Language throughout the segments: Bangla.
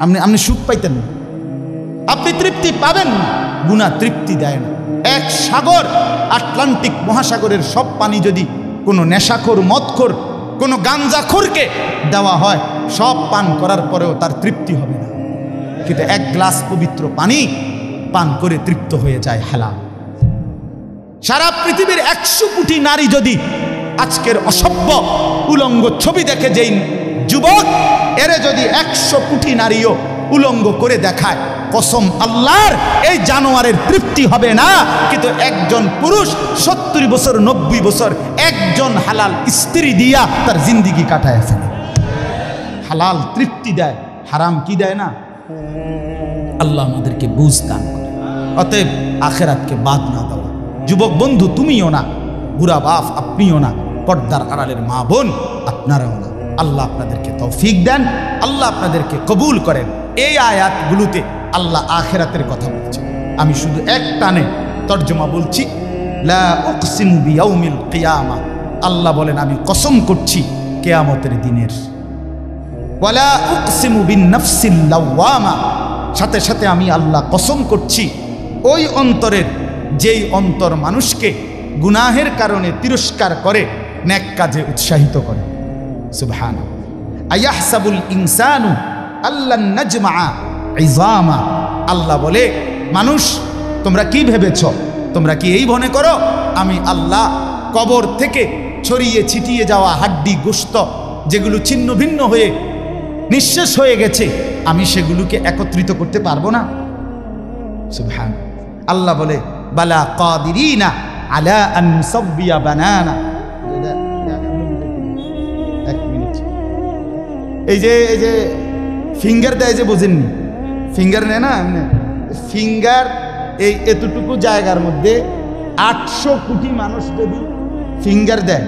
আপনি সুখ পাইতেন না, আপনি তৃপ্তি পাবেন না। গুনাহ তৃপ্তি দেয় না। এক সাগর, আটলান্টিক মহাসাগরের সব পানি যদি কোনো নেশাখোর, মদখোর, কোনো গাঞ্জাখোরকে দেওয়া হয়, সব পান করার পরেও তার তৃপ্তি হবে না। কিন্তু এক গ্লাস পবিত্র পানি পান করে তৃপ্ত হয়ে যায় হালাল। সারা পৃথিবীর 100 কোটি নারী যদি আজকের অসভ্য উলঙ্গ ছবি দেখে, যেই যুবক এরে যদি 100 কোটি নারীও উলঙ্গ করে দেখায়, কসম আল্লাহর এই জানোয়ারের তৃপ্তি হবে না। কিন্তু একজন পুরুষ 70 বছর 90 বছর একজন হালাল স্ত্রী দিয়া তার জিন্দিগি কাটায় ফেলে। হালাল তৃপ্তি দেয়, হারাম কি দেয় না। আল্লাহ আমাদেরকে বুঝ দান করে। অতএব আখেরাতকে বাদ না দেওয়া। যুবক বন্ধু তুমিও না, বুড়া বাপ আপনিও না, পর্দার আড়ালের মা বোন আপনারাও না। আল্লাহ আপনাদেরকে তৌফিক দেন, আল্লাহ আপনাদেরকে কবুল করেন। এই আয়াতগুলোতে আল্লাহ আখেরাতের কথা বলছেন। আমি শুধু এক টানে তর্জমা বলছি। লা উকসিমু বিয়াউমিল কিয়ামা, আল্লাহ বলেন আমি কসম করছি কিয়ামতের দিনের। ওয়ালা উকসিমু বিন-নাফসিল লাওয়ামা, সাথে সাথে আমি আল্লাহ কসম করছি ওই অন্তরের, যেই অন্তর মানুষকে গুনাহের কারণে তিরস্কার করে, নেক কাজে উৎসাহিত করে। সুবহানাল্লাহ। আয়াহসাবুল ইনসানু আল্লান নাজমা ইজামা, আল্লাহ বলে মানুষ তোমরা কি ভেবেছ, তোমরা কি এই মনে করো আমি আল্লাহ কবর থেকে ছড়িয়ে ছিটিয়ে যাওয়া হাড্ডি গোশত যেগুলো ছিন্ন ভিন্ন হয়ে নিঃশেষ হয়ে গেছে, আমি সেগুলোকে একত্রিত করতে পারবো না? সুবহানাল্লাহ। আল্লাহ বলে বালা কাদিরিনা আলা আন নুসাব্বিয়া বানানা। এক মিনিট, এই যে ফিঙ্গার দেয় যে, বোঝেননি? ফিঙ্গার নেয় না, ফিঙ্গার এই এতটুকু জায়গার মধ্যে 800 কোটি মানুষ যদি ফিঙ্গার দেয়,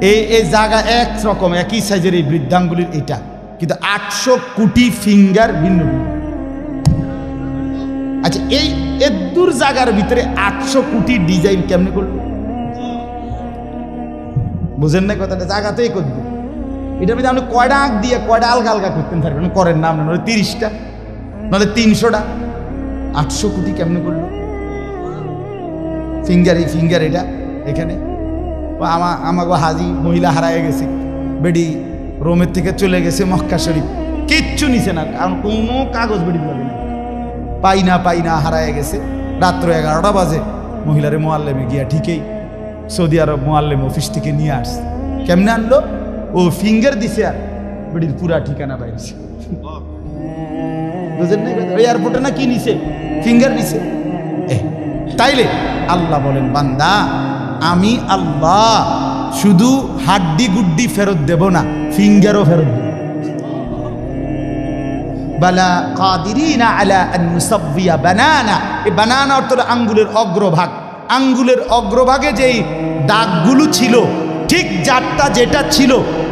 এই জায়গা একরকম একই সাইজের এই বৃদ্ধাঙ্গুলির এটা, কিন্তু 800 কোটি ফিঙ্গার ভিন্ন ভিন্ন। আচ্ছা, এই এদুর জায়গার ভিতরে 800 কোটি ডিজাইন কেমনে করবে? বুঝেন না কথাটা? জায়গাতেই করবে। এটার মধ্যে আপনি কয়টা আঁক দিয়ে কয়টা আলগা আলগা করতেন থাকবেন, করেন না আপনার 30টা, নাহলে 300টা। 800 কোটি কেমনে করলো? ফিঙ্গার, এই ফিঙ্গার এটা এখানে। আমাকে হাজি মহিলা হারায় গেছে, বেডি রোমের থেকে চলে গেছে মক্কা শরীফ, কিচ্ছু নিছে না, কারণ কোনো কাগজ বেডি পাবে না, পাই না হারায় গেছে। রাত্র 11টা বাজে মহিলারে মোয়াল্লেমে গিয়া ঠিকই সৌদি আরব মোয়াল্লেম অফিস থেকে নিয়ে আসছে। কেমনে আনলো? ও ফিঙ্গার দিছে আর বেডির পুরা ঠিকানা বাইরেছে। বুঝেন না? এয়ারপোর্টে না কি নিছে? ফিঙ্গার নিছে। তাইলে আল্লাহ বলেন বান্দা আমি আল্লাহ শুধু হাড্ডি গুড্ডি ফেরত দেব না, ফিঙ্গারও ফেরত দেব। বালা কাদিরিনা আলা আন নুসাব্বিয়া বানানা। এই বানানা অর্থ আঙ্গুলের অগ্রভাগ। আঙ্গুলের অগ্রভাগে যেই দাগগুলো ছিল, ঠিক যারটা যেটা ছিল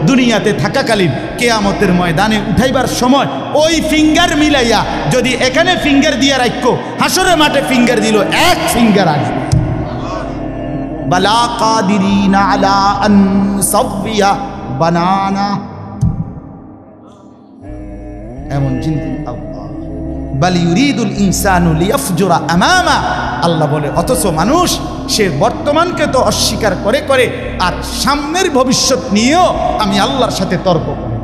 দুনিয়াতে থাকাকালীন, কিয়ামতের ময়দানে উঠাইবার সময় ওই ফিঙ্গার মিলাইয়া যদি এখানে ফিঙ্গার দিয়ে রাখো, হাসরের মাঠে ফিঙ্গার দিল, এক ফিঙ্গার আসবে। বালা কাদিরিনা আলা আন নুসাব্বিয়া বানানা। এমন চিন্তা আল্লাহ। বাল ইউরিদুল ইনসানু লিয়াফজুরা আমামা। আল্লাহ বলে অথচ মানুষ সে বর্তমানকে তো অস্বীকার করে করে আর সামনের ভবিষ্যৎ নিয়েও আমি আল্লাহর সাথে তর্ক করে।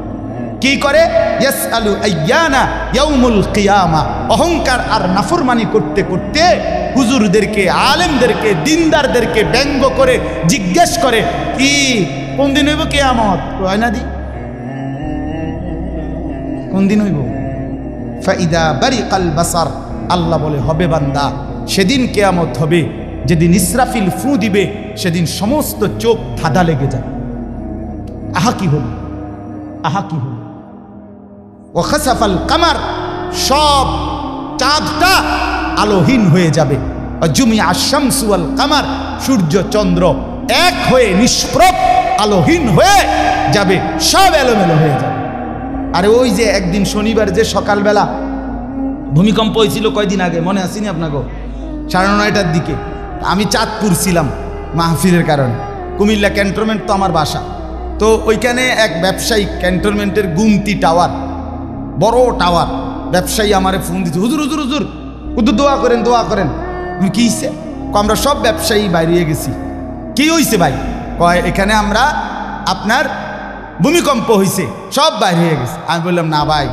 কি করে? ইয়াসআলু আইয়ানা ইয়াউমুল কিয়ামা। অহংকার আর নাফরমানি করতে করতে হুজুরদেরকে, আলেমদেরকে, দিনদারদেরকে ব্যঙ্গ করে জিজ্ঞেস করে কি কোন দিন হইব কিয়ামত? হয় না দি কোন দিন হইব? ফাইদা বারিকাল বাসার। আল্লাহ বলে হবে বান্দা, সেদিন কিয়ামত হবে যেদিন ইসরাফিল ফু দিবে, সেদিন সমস্ত চোখ ধাঁধা লেগে যাবে। আহা কি হল, আহা কি হল। ওয়া খাসাফাল কামার, সব চাঁদটা আলোহীন হয়ে যাবে। ওয়া জুমিআ আশ-শামসু ওয়াল কামার, সূর্য চন্দ্র এক হয়ে নিষ্প্রভ আলোহীন হয়ে যাবে, সব এলোমেলো হয়ে যাবে। আরে ওই যে একদিন শনিবার যে সকালবেলা ভূমিকম্প হয়েছিল কয়দিন আগে, মনে আসেনি আপনাকে? 9:30টার দিকে আমি চাঁদপুর ছিলাম মাহফিলের কারণে। কুমিল্লা ক্যান্টনমেন্ট তো আমার বাসা, তো ওইখানে এক ব্যবসায়িক ক্যান্টনমেন্টের গুমতি টাওয়ার, বড় টাওয়ার, ব্যবসায়ী আমারে ফোন দিচ্ছে, হুজুর হুজুর হুজুর হুজুর দোয়া করেন দোয়া করেন। কি হইছে? আমরা সব ব্যবসায়ী বাইরে গেছি। কি হইছে ভাই? কয় এখানে আমরা আপনার ভূমিকম্প হইছে, সব বাইরে হয়ে গেছে। আমি বললাম না ভাই,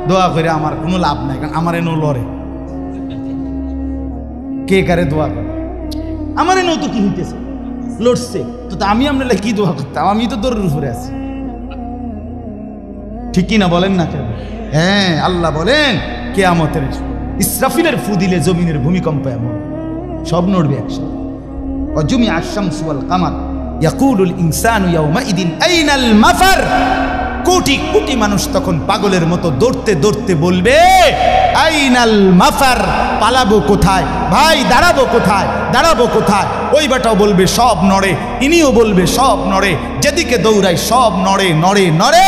দোয়া করে আমার কোনো লাভ নাই, কারণ আমার এনো লড়ে। কে কারে দোয়া করে? আমার এনো তো কি হইতেছে, লড়ছে তো, আমি আপনার কি দোয়া করতাম? আমি তো দৌড়ের উপরে আছি, ঠিক কি না বলেন না কেন? হ্যাঁ, আল্লাহ বলেন কিয়ামতের ইসরাফিলের ফু দিলে জমিনের ভূমিকম্প এমন সব নড়বে একসাথে। ওয়াজুমি আশ-শামসু ওয়াল কামার ইয়াকুলুল ইনসানু ইয়াউমাইদিন আইনাল মাফার। কোটি কোটি মানুষ তখন পাগলের মতো দৌড়তে দৌড়তে বলবে আইনাল মাফার, পালাবো কোথায় ভাই, দাঁড়াবো কোথায়, দাঁড়াবো কোথায়? ওই বেটাও বলবে সব নড়ে, ইনিও বলবে সব নড়ে, যেদিকে দৌড়াই সব নড়ে নড়ে নড়ে,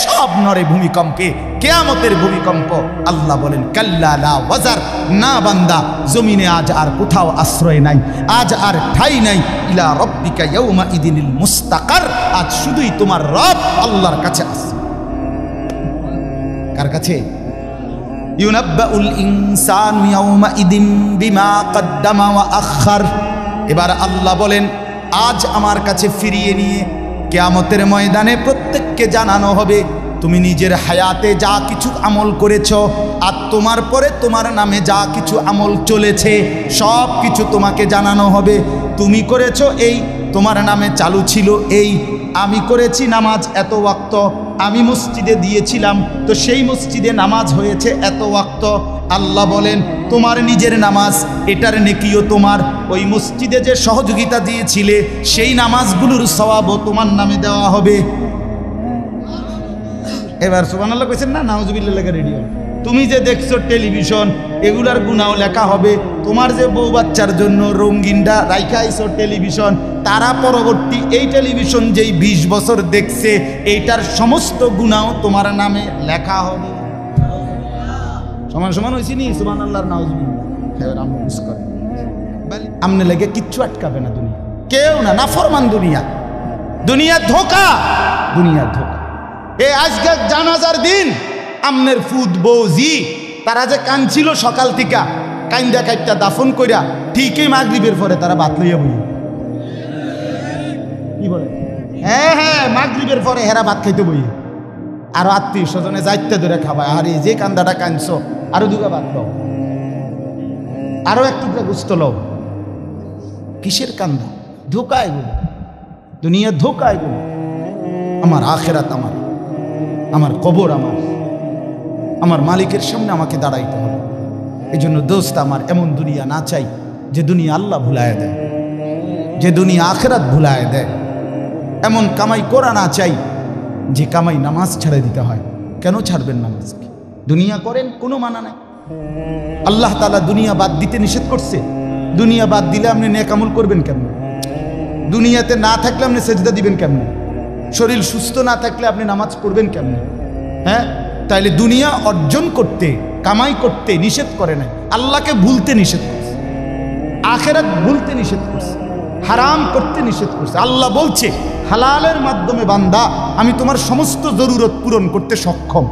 সব নড়ে ভূমিকম্পে, কিয়ামতের ভূমিকম্প। আল্লাহ বলেন কাল্লা লা ওয়াজার, না বান্দা, জমিনে আজ আর কোথাও আশ্রয় নাই, আজ আর ঠাই নাই। ইলা রব্বিকা ইয়াউমা ইদিনিল মুস্তাকার, আজ শুধুই তোমার রব আল্লাহর কাছে আছে। কার কাছে? ইউনাব্বাউল ইনসানু ইয়াউমা ইদিন বিমা কদ্দামা ওয়া আখার। এবার আল্লাহ বলেন আজ আমার কাছে ফিরিয়ে নিয়ে কিয়ামতের ময়দানে প্রত্যেককে জানানো হবে তুমি নিজের হায়াতে যা কিছু আমল করেছ, আর তোমার পরে তোমার নামে যা কিছু আমল চলেছে সব কিছু তোমাকে জানানো হবে। তুমি করেছো এই, তোমার নামে চালু ছিল এই, আমি করেছি নামাজ এত ওয়াক্ত, আমি মসজিদে দিয়েছিলাম তো সেই মসজিদে নামাজ হয়েছে এত ওয়াক্ত। আল্লাহ বলেন তোমার নিজের নামাজ, এটার নেকিও তোমার, ওই মসজিদে যে সহযোগিতা দিয়েছিলে সেই নামাজগুলোর সওয়াবও তোমার নামে দেওয়া হবে। এবার সুবহানাল্লাহ কইছেন না? নাউজুবিল্লাহ লেখা রেডি। তুমি যে দেখছো টেলিভিশন, এগুলার গুনাও লেখা হবে। তোমার যে বউ বাচ্চার জন্য রঙিনটা রাইখাইছো টেলিভিশন, তারা পরবর্তী এই টেলিভিশন যেই 20 বছর দেখছে এইটার সমস্ত গুনাও তোমার নামে লেখা হবে। সমান সমান হয়েছি নি? সুবহানাল্লাহ নাউজুবিল্লাহ। এবার আমরা মিস করি, আমনে লেগে কিচ্ছু আটকাবে না দুনিয়া, কেউ না, নাফরমান দুনিয়া, দুনিয়া ধোকা, দুনিয়া ধোকা। এই আজকে জানাজার দিন আমনের ফুদ বৌজি তারা যে কাঁদছিল সকাল থেকে, কাইন্দা কাইটটা দাফন কইরা ঠিকই মাগরিবের পরে তারা ভাত লইয়া বই। কি বলে? হ্যাঁ হ্যাঁ, মাগরিবের পরে হেরা ভাত খাইতে বই, আর আত্মীয় স্বজনে যাইতে ধরে খাবায়। আর এই যে কান্দাটা কাঁদছো, আরো দুগা ভাত লও, আরো এক টুকরা গুস্ত লও। কিসের কান্দা? ধোকা এগুলো, দুনিয়া ধোকা এগুলো। আমার আখেরাত আমার, আমার কবর আমার, আমার মালিকের সামনে আমাকে দাঁড়াইতে হবে। এই জন্য দোস্ত আমার এমন দুনিয়া না চাই যে দুনিয়া আল্লাহ ভুলায় দেয়, যে দুনিয়া আখেরাত ভুলায় দেয়। এমন কামাই করা না চাই যে কামাই নামাজ ছেড়ে দিতে হয়। কেন ছাড়বেন নামাজকে? দুনিয়া করেন, কোনো মানা নাই। আল্লাহ তাআলা দুনিয়া বাদ দিতে নিষেধ করছে। দুনিয়া বাদ দিলে আপনি নেক আমল করবেন কেমন? দুনিয়াতে না থাকলে আপনি সেজদা দিবেন কেমন? শরীর সুস্থ না থাকলে আপনি নামাজ পড়বেন কেমন? হ্যাঁ, তাইলে দুনিয়া অর্জন করতে, কামাই করতে নিষেধ করে নাই, আল্লাহকে ভুলতে নিষেধ করছে, আখেরাত ভুলতে নিষেধ করছে, হারাম করতে নিষেধ করছে। আল্লাহ বলছে হালালের মাধ্যমে বান্দা আমি তোমার সমস্ত জরুরত পূরণ করতে সক্ষম।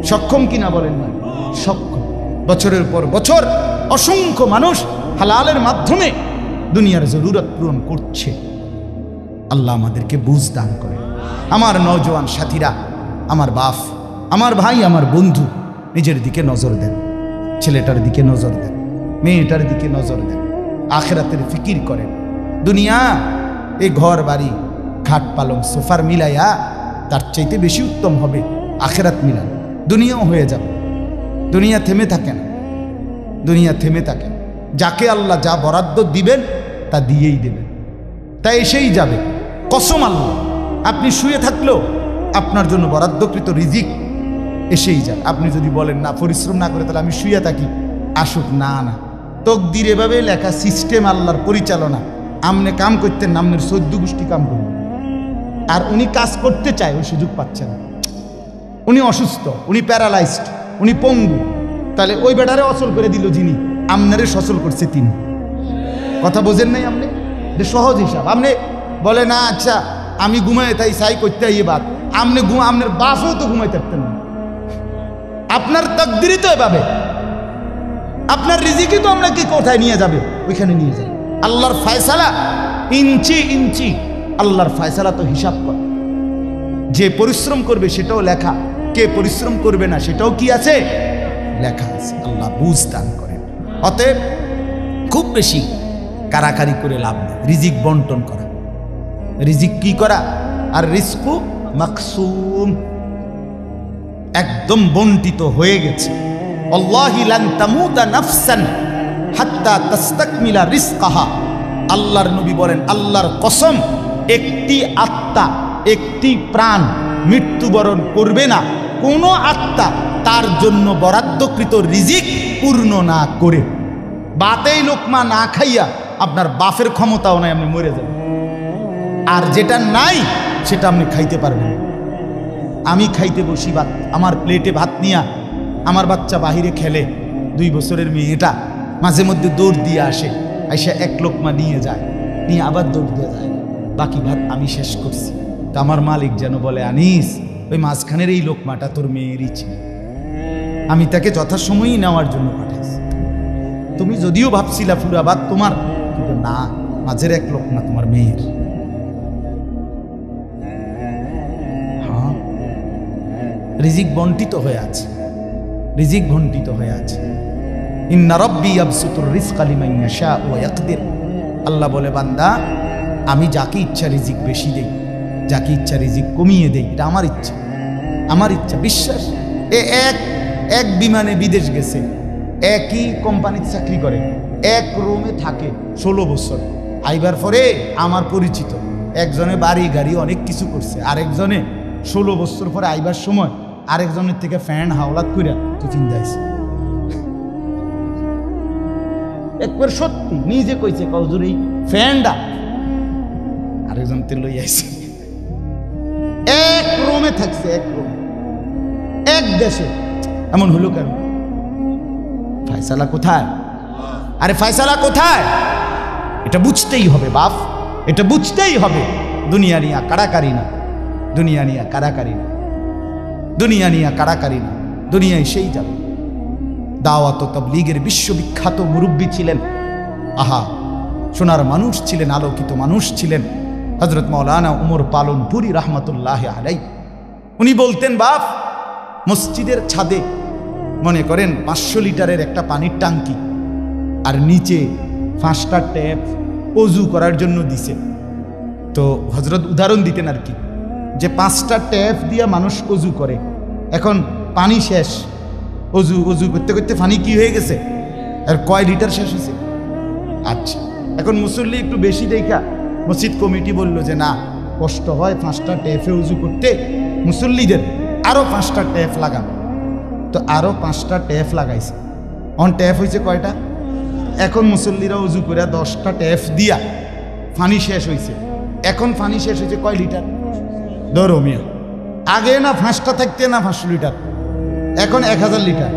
সক্ষম কিনা বলেন না? সক্ষম। বছরের পর বছর অসংখ্য মানুষ হালালের মাধ্যমে দুনিয়ার জরুরত পূরণ করছে। আল্লাহ আমাদেরকে বুঝ দান করে। আমার নওজোয়ান সাথীরা, আমার বাপ, আমার ভাই, আমার বন্ধু, নিজের দিকে নজর দেন, ছেলেটার দিকে নজর দেন, মেয়েটার দিকে নজর দেন, আখেরাতের ফিকির করেন। দুনিয়া এই ঘর বাড়ি খাট পালং সোফার মিলাইয়া তার চাইতে বেশি উত্তম হবে আখেরাত মিলান। দুনিয়াও হয়ে যাবে, দুনিয়া থেমে থাকে না, দুনিয়া থেমে থাকে। যাকে আল্লাহ যা বরাদ্দ দিবেন তা দিয়েই দেবেন, তা এসেই যাবে। কসম আল্লাহ, আপনি শুয়ে থাকলেও আপনার জন্য বরাদ্দকৃত রিজিক এসেই যায়। আপনি যদি বলেন না, পরিশ্রম না করে তাহলে আমি শুয়ে থাকি, আসুক। না না, তকদির এভাবে লেখা, সিস্টেম আল্লাহর পরিচালনা। আমনে কাম করতেন না, আমনের 14 গোষ্ঠী কাম করবেন। আর উনি কাজ করতে চায়, ওই সুযোগ পাচ্ছে না। উনি অসুস্থ, উনি প্যারালাইজড, উনি পঙ্গু, তাহলে ওই বেটারে অচল করে দিল যিনি, আমনারে সচল করছে তিনি। কথা বোঝেন নাই আপনি? যে সহজ হিসাব। আপনি বলে না আচ্ছা আমি ঘুমাই তাই সাই করতে ইয়ে বাদ, আপনি আপনার বাপও তো ঘুমাই থাকতেন না, আপনার তাকদীরই তো এভাবে, আপনার রিজিকই তো আমরা কি কোথায় নিয়ে যাবে, ওইখানে নিয়ে যাবে। আল্লাহর ফয়সালা ইঞ্চি ইঞ্চি, আল্লাহর ফয়সালা তো হিসাব কর। যে পরিশ্রম করবে সেটাও লেখা, কে পরিশ্রম করবে না সেটাও কি আছে, লেখা আছে। আল্লাহ বুঝ দান করেন। অতএব খুব বেশি কারাকারি করে লাভ নেই, রিজিক বন্টন করা, রিজিক কি করা, আর রিজকু মাকসুম, একদম বন্টিত হয়ে গেছে। আল্লাহি লান তামুতা নাফসান হাত্তা তাস্তাকমিলা রিজকাহা, আল্লাহর নবী বলেন আল্লাহর কসম, একটি আত্মা, একটি প্রাণ মৃত্যুবরণ করবে না কোনো আত্মা তার জন্য বরাদ্দকৃত রিজিক পূর্ণ না করে। বাতেই লোকমা না খাইয়া আপনার বাফের ক্ষমতাও নাই, আপনি মরে যাবেন। আর যেটা নাই সেটা আপনি খাইতে পারবেন। আমি খাইতে বসি ভাত, আমার প্লেটে ভাত নিয়া, আমার বাচ্চা বাহিরে খেলে, 2 বছরের মেয়েটা মাঝে মধ্যে দৌড় দিয়ে আসে, আইসা এক লোকমা নিয়ে যায়, নিয়ে আবার দৌড় দিয়ে যায়, বাকি ভাত আমি শেষ করছি। তো আমার মালিক যেন বলে, আনিস ওই মাঝখানের এই লোকমাটা তোর মেয়েরই ছিল, আমি তাকে যথাসময়ই নেওয়ার জন্য পাঠাইছি। তুমি যদিও ভাবছিলা পুরা ভাত তোমার, কিন্তু না, মাঝের এক লোকমা তোমার মেয়ের। হ্যাঁ, রিজিক বন্টিত হয়ে আছে, রিজিক বন্টিত হয়ে আছে। ইন্না রাব্বি ইয়াবসুতুর রিজকা লিমান ইয়াশা ওয়া ইয়াকদির, আল্লাহ বলে বান্দা আমি যাকে ইচ্ছা রিজিক বেশি দেই, যাকে ইচ্ছা রিজিক কমিয়ে দেই, এটা আমার ইচ্ছা, আমার ইচ্ছা। বিশ্বাস, এক বিমানে বিদেশ গেছে, একই কোম্পানিতে চাকরি করে, এক রুমে থাকে 16 বছর, আইবার পরে আমার পরিচিত একজনে বাড়ি গাড়ি অনেক কিছু করছে, আরেকজনে 16 বছর পরে আইবার সময় আরেকজনের থেকে ফ্যান হাওলাত কইরা টিফিন দিয়েছে। একবার সত্যি নিজে কইছে, কজুর এই ফ্যানটা আরেকজন তে লই আইছে, এক রুমে থাকছে, এক রুম, এক দেশে। এমন হলো কেন? ফয়সালা কোথায়? আরে ফয়সালা কোথায়? এটা বুঝতেই হবে বাপ, এটা বুঝতেই হবে। দুনিয়া নিয়া কাড়াকাড়ি না, দুনিয়া নিয়া কাড়াকাড়ি না, দুনিয়া নিয়া কাড়াকাড়ি না, দুনিয়ায় সেই যাবে। দাওয়াত ও তাবলীগের বিশ্ববিখ্যাত মুরব্বী ছিলেন, আহা সোনার মানুষ ছিলেন, আলোকিত মানুষ ছিলেন হযরত মাওলানা উমর পালনপুরি রাহমাতুল্লাহি আলাইহি। উনি বলতেন, বাপ মসজিদের ছাদে মনে করেন 500 লিটারের একটা পানির ট্যাঙ্কি, আর নিচে 5টা ট্যাপ অজু করার জন্য দিছে। তো হযরত উদাহরণ দিতেন আর কি, যে 5টা ট্যাপ দিয়ে মানুষ অজু করে, এখন পানি শেষ, অজু অজু করতে করতে পানি কি হয়ে গেছে, আর কয় লিটার শেষ হয়েছে। আচ্ছা, এখন মুসল্লি একটু বেশি দেখা মসজিদ কমিটি বলল যে না, কষ্ট হয় 5টা ট্যাপে উজু করতে, মুসল্লিদের আরও 5টা ট্যাপ লাগান। তো আরও 5টা ট্যাপ লাগাইছে। অন ট্যাপ হয়েছে কয়টা? এখন মুসল্লিরা উজু করে 10টা ট্যাপ দিয়া পানি শেষ হয়েছে। এখন পানি শেষ হয়েছে কয় লিটার? ধরো মিয়া, আগে না 5টা থাকতে না 500 লিটার, এখন 1000 লিটার।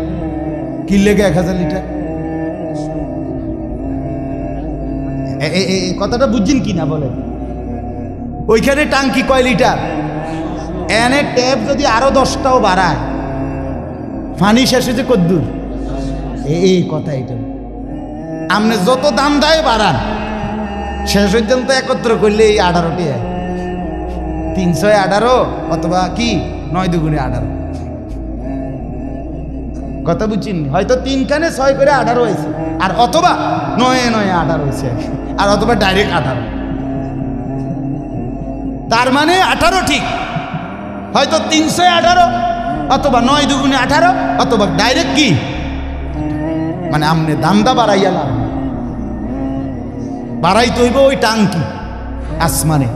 কি লেগে 1000 লিটার? কথাটা বুঝছেন কি না বলেন? ওইখানে টাঙ্কি কয় লিটার, এনে ট্যাপ যদি আরো 10টাও বাড়ায়, পানি শেষ হয়েছে কদ্দুর? এই কথা, এটা আপনি যত দাম দেয় বাড়ান, শেষ পর্যন্ত একত্র করলে এই 18টি 318 অথবা কি 9 দুগুণে 18। কথা বুঝছেন? হয়তো 3 কানে 6 করে 18 হয়েছে, আর অথবা 9 9 18 হয়েছে, আর অথবা ডাইরেক্ট 18। তার মানে 18 ঠিক, হয়তো 318 অথবা 9 দুগুণে 18 অথবা ডাইরেক্ট কি, মানে আমনে দামদা বাড়াইয়া লাভ, বাড়াইতে হইব ওই টাঙ্কি আসমানে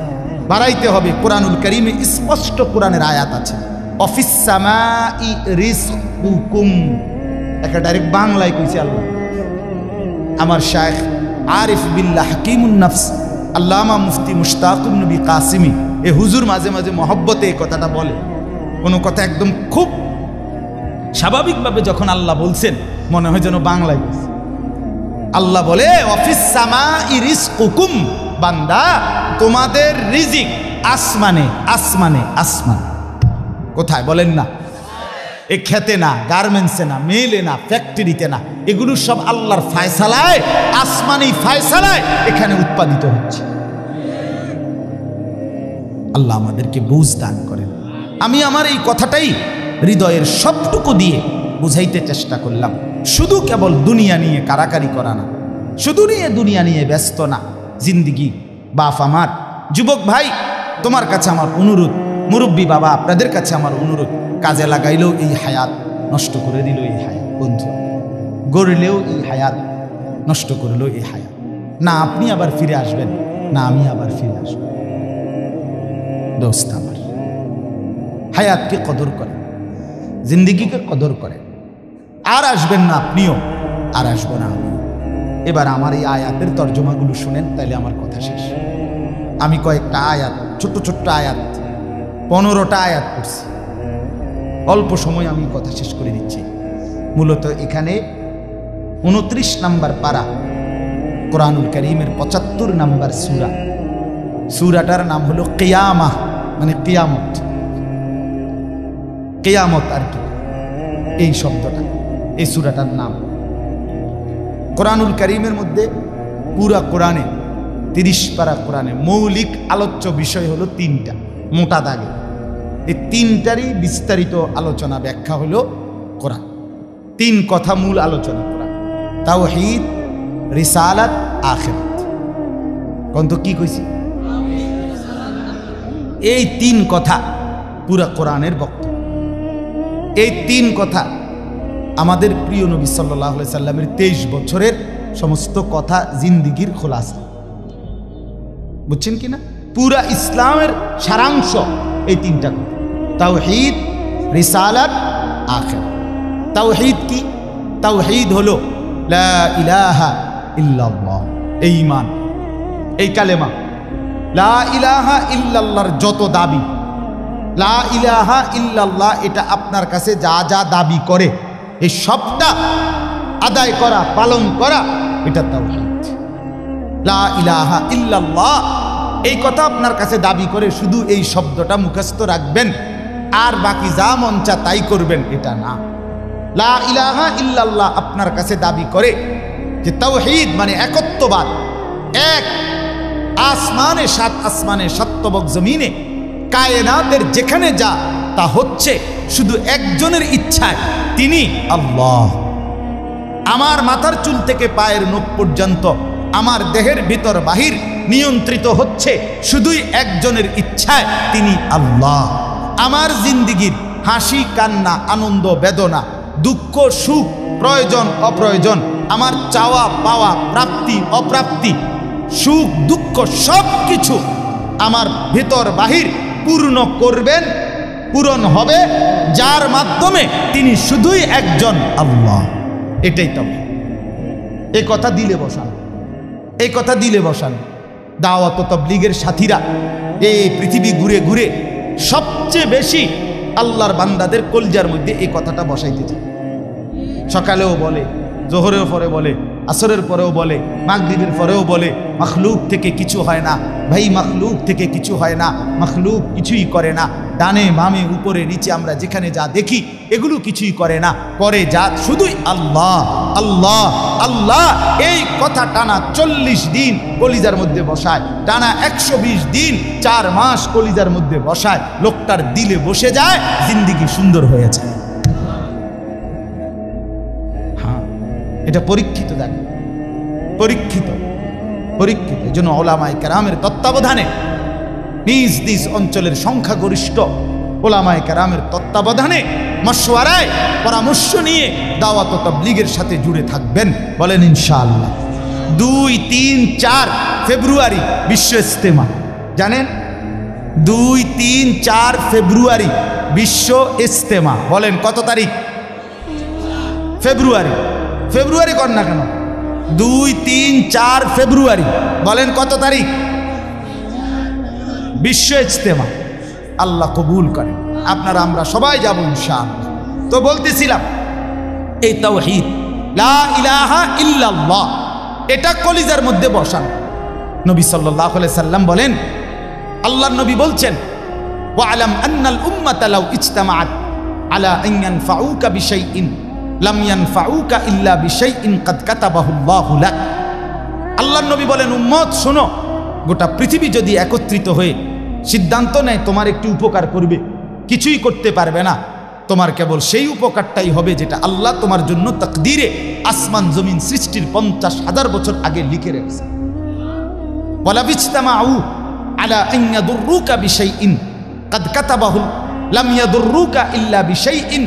বাড়াইতে হবে। কোরআনুল কারীমে স্পষ্ট কোরআনের আয়াত আছে, অফিস সামাই রিজকুকুম, একটা ডাইরেক্ট বাংলায় কইছে আল্লাহ। আমার শায়েখ আরিফ বিল্লাহ হাকিমুন নফস আল্লামা মুফতি মুশতাকুন নবী কাসিমি, এ হুজুর মাঝে মাঝে মহব্বতে এই কথাটা বলে। কোনো কথা একদম খুব স্বাভাবিকভাবে যখন আল্লাহ বলছেন, মনে হয় যেন বাংলায় বলছে। আল্লাহ বলে, অফিস সামাই রিজকুকুম, বান্দা তোমাদের রিজিক আসমানে আসমানে আসমান। কোথায় বলেন না? এ খেতে না, গার্মেন্টসে না, মেলে না, ফ্যাক্টরিতে না, এগুলো সব আল্লাহর ফায়সালায়, আসমানি ফায়সালায় এখানে উৎপাদিত হচ্ছে। আল্লাহ আমাদেরকে বুঝ দান করেন। আমি আমার এই কথাটাই হৃদয়ের সবটুকু দিয়ে বুঝাইতে চেষ্টা করলাম। শুধু কেবল দুনিয়া নিয়ে কারাকারি করা না, শুধু দুনিয়া নিয়ে ব্যস্ত না। জিন্দিগি বাপ আমার, যুবক ভাই তোমার কাছে আমার অনুরোধ, মুরব্বী বাবা আপনাদের কাছে আমার অনুরোধ, কাজে লাগাইলেও এই হায়াত, নষ্ট করে দিল এই হায়াত। বন্ধু গড়লেও এই হায়াত, নষ্ট করলেও এই হায়াত। না আপনি আবার ফিরে আসবেন, না আমি আবার ফিরে আসব। দোস্ত আমার, হায়াতকে কদর করেন, জিন্দিগিকে কদর করেন। আর আসবেন না আপনিও, আর আসবো না আমি। এবার আমার এই আয়াতের তর্জমাগুলো শুনেন, তাইলে আমার কথা শেষ। আমি কয়েকটা আয়াত, ছোট্ট ছোট্ট আয়াত, 15টা আয়াত পড়ছি। অল্প সময় আমি কথা শেষ করে দিচ্ছি। মূলত এখানে 29 নম্বর পারা, কোরআনুল কারীমের 75 নম্বর সূরা। সূরাটার নাম হলো কিয়ামাহ, মানে কিয়ামত। কিয়ামত আর কি, এই শব্দটা, এই সূরাটার নাম। কোরআনুল কারীমের মধ্যে পুরা কোরআনে 30 পারা কোরআনে মৌলিক আলোচ্য বিষয় হলো 3টা, মোটা দাগে। এই 3টারই বিস্তারিত আলোচনা ব্যাখ্যা হলো কোরআন। 3 কথা মূল আলোচনা কোরআন: তাওহীদ, রিসালাত, আখিরাত। কোন তো কি কইছি? এই 3 কথা পুরা কোরআনের বক্তব্য। এই 3 কথা আমাদের প্রিয় নবী সাল্লাল্লাহু আলাইহি সাল্লামের 23 বছরের সমস্ত কথা, জিন্দিগির খোলাসা। বুঝছেন কিনা? পুরা ইসলামের সারাংশ এই 3টা কথা: তাওহীদ, রিসালাত, আখিরাত। তাওহীদ কি? তাওহীদ হলো লা ইলাহা ইল্লাল্লাহ, এই ঈমান, এই কালেমা। লা ইলাহা ইল্লাল্লাহর যত দাবি, লা ইলাহা ইল্লাল্লাহ এটা আপনার কাছে যা যা দাবি করে, এই সবটা আদায় করা, পালন করা, এটা তাওহীদ। লা ইলাহা ইল্লাল্লাহ এই কথা আপনার কাছে দাবি করে শুধু এই শব্দটা মুখস্থ রাখবেন আর বাকি যা মন চা তাই করবেন, এটা না। লা ইলাহা ইল্লাল্লাহ আপনার কাছে দাবি করে যে তাওহীদ মানে একত্ববাদ। এক আসমানে, 7 আসমানে, 7 তবক জমিনে, কায়নাতের যেখানে যা তা হচ্ছে শুধু একজনের ইচ্ছায়, তিনি আল্লাহ। আমার মাথার চুল থেকে পায়ের নখ পর্যন্ত, আমার দেহের ভিতর বাহির নিয়ন্ত্রিত হচ্ছে শুধুই একজনের ইচ্ছায়, তিনি আল্লাহ। আমার জিন্দিগির হাসি কান্না, আনন্দ বেদনা, দুঃখ সুখ, প্রয়োজন অপ্রয়োজন, আমার চাওয়া পাওয়া, প্রাপ্তি অপ্রাপ্তি, সুখ দুঃখ সব কিছু আমার ভিতর বাহির পূর্ণ করবেন, পূরণ হবে যার মাধ্যমে, তিনি শুধুই একজন আল্লাহ। এটাই তবে এই কথা দিলে বসান, এই কথা দিলে বসান। দাওয়াত ও তাবলীগের সাথীরা এই পৃথিবী ঘুরে ঘুরে সবচেয়ে বেশি আল্লাহর বান্দাদের কলজার মধ্যে এই কথাটা বসাইতে চায়। সকালেও বলে, জোহরের পরে বলে, আসরের পরেও বলে, মাগরিবের পরেও বলে, মখলুক থেকে কিছু হয় না ভাই, মখলুক থেকে কিছু হয় না, মখলুক কিছুই করে না। ডানে বামে উপরে নিচে আমরা যেখানে যা দেখি এগুলো কিছুই করে না, করে যা শুধুই আল্লাহ আল্লাহ আল্লাহ। এই কথা টানা 40 দিন কলিজার মধ্যে বসায়, টানা 120 দিন 4 মাস কলিজার মধ্যে বসায়, লোকটার দিলে বসে যায়, জিন্দিগি সুন্দর হয়ে যায়। হ্যাঁ, এটা পরীক্ষিত, জানি পরীক্ষিত, পরীক্ষিত। এই জন্য ওলামায়ে কেরামের তত্ত্বাবধানে, নিজ নিজ অঞ্চলের সংখ্যাগরিষ্ঠ ওলামায়ে কেরামের তত্ত্বাবধানে, মশওয়ারায়, পরামর্শ নিয়ে দাওয়াত ও তাবলীগের সাথে জুড়ে থাকবেন। বলেন ইনশাআল্লাহ। 2, 3, 4 ফেব্রুয়ারি বিশ্ব ইজতেমা, জানেন? 2, 3, 4 ফেব্রুয়ারি বিশ্ব ইজতেমা। বলেন কত তারিখ? ফেব্রুয়ারি। ফেব্রুয়ারি কর না কেন? 2, 3, 4 ফেব্রুয়ারি। বলেন কত তারিখ? বিশ্ব ইজতেমা। আল্লাহ কবুল করেন। আপনারা আমরা সবাই যাব ইনশাআল্লাহ। তো বলতেছিলাম, এই তাওহীদ লা ইলাহা ইল্লাল্লাহ এটা কলিজার মধ্যে বসান। নবী সাল্লাল্লাহু আলাইহি সাল্লাম বলেন, আল্লাহর নবী বলছেন, ওয়ালাম আন্নাল উম্মাতা লাউ ইজতামাআত আলা আন ইয়ানফাউকা বিশাইইন লাম ইয়ানফাউকা ইল্লা বিশাইইন ক্বাদ কাতাবাহুল্লাহু লাক। আল্লাহর নবী বলেন, উম্মত শোনো, গোটা পৃথিবী যদি একত্রিত হয়ে সিদ্ধান্ত নেয় তোমার একটি উপকার করবে, কিছুই করতে পারবে না। তোমার কেবল সেই উপকারটাই হবে যেটা আল্লাহ তোমার জন্য তাকদীরে আসমান জমিন সৃষ্টির 50,000 বছর আগে লিখে রেখেছে। ওয়ালা বিজতামাউ আলা আন ইয়াদুররুকা বিশাইইন ক্বাদ কাতাবাহু লাম ইয়াদুররুকা ইল্লা বিশাইইন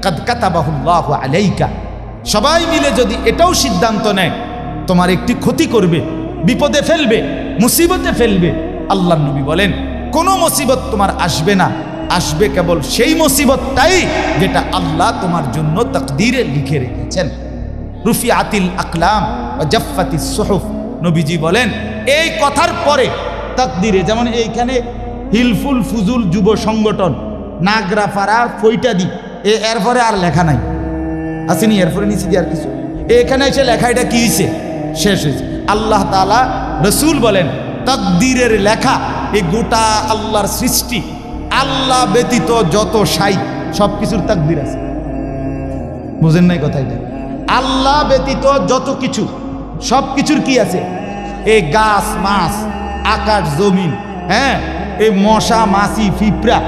ক্বাদ কাতাবাহুল্লাহু আলাইকা। সবাই মিলে যদি এটাও সিদ্ধান্ত নেয় তোমার একটি ক্ষতি করবে, বিপদে ফেলবে, মুসিবতে ফেলবে, আল্লাহর নবী বলেন কোনো মুসিবত তোমার আসবে না, আসবে কেবল সেই মুসিবতটাই যেটা আল্লাহ তোমার জন্য তাকদীরে লিখে রেখেছেন। রুফিআতিল আকলাম ওয়া জাফফাতিস সুহুফ। নবীজি বলেন এই কথার পরে তাকদীরে, যেমন এইখানে হিলফুল ফুজুল যুব সংগঠন নাগরাপাড়া ফইটাদি, এরপরে আর লেখা নাই, আসেনি, এরপরে নিচে দিয়ে আর কিছু, এখানে এসে লেখা এটা কি হয়েছে, শেষ হয়েছে। আল্লাহ তাআলা রসুল বলেন তাকদীরের লেখা এই গোটা আল্লাহর সৃষ্টি, আল্লাহ ব্যতীত যত সাই সব কিছুর তাকদীর আছে। বুঝেন নাই কথা? এটা আল্লাহ ব্যতীত যত কিছু সব কিছুর কি আছে? এই গাছ মাছ, আকাশ জমিন, হ্যাঁ, এই মশা মাছি পিঁপড়া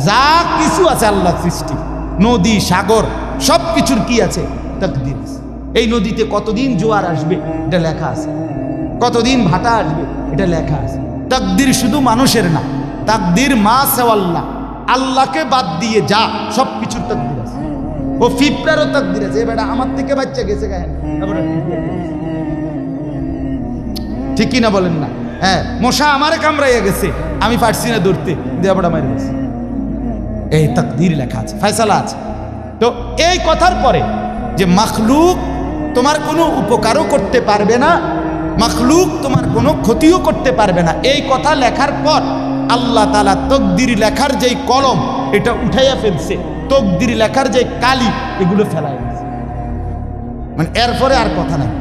যা কিছু আছে আল্লাহর সৃষ্টি, নদী সাগর সব কিছুর কি আছে? তাকদীর আছে। এই নদীতে কতদিন জোয়ার আসবে এটা লেখা আছে, কতদিন ভাটা আসবে এটা লেখা আছে। তাকদীর শুধু মানুষের না, তাকদীর মা সেওয়াল্লাহ, আল্লাহকে বাদ দিয়ে যা সব কিছুর তাকদীর আছে। ও পিঁপড়ারও তাকদীর আছে। এবার আমার থেকে বাচ্চা গেছে গায়ে, ঠিক কি না বলেন না? হ্যাঁ, মশা আমারে কামড়াইয়া গেছে, আমি পারছি না ধরতে, দেবটা মারি গেছে। এই তাকদীর লেখা আছে, ফয়সালা আছে। তো এই কথার পরে যে মাখলুক তোমার কোনো উপকারও করতে পারবে না, মাখলুক তোমার কোনো ক্ষতিও করতে পারবে না, এই কথা লেখার পর আল্লাহ তাআলা তাকদীর লেখার যেই কলম এটা উঠাইয়া ফেলছে, তাকদীর লেখার যে কালি এগুলো ফেলাই দিয়েছে। মানে এরপরে আর কথা নাই,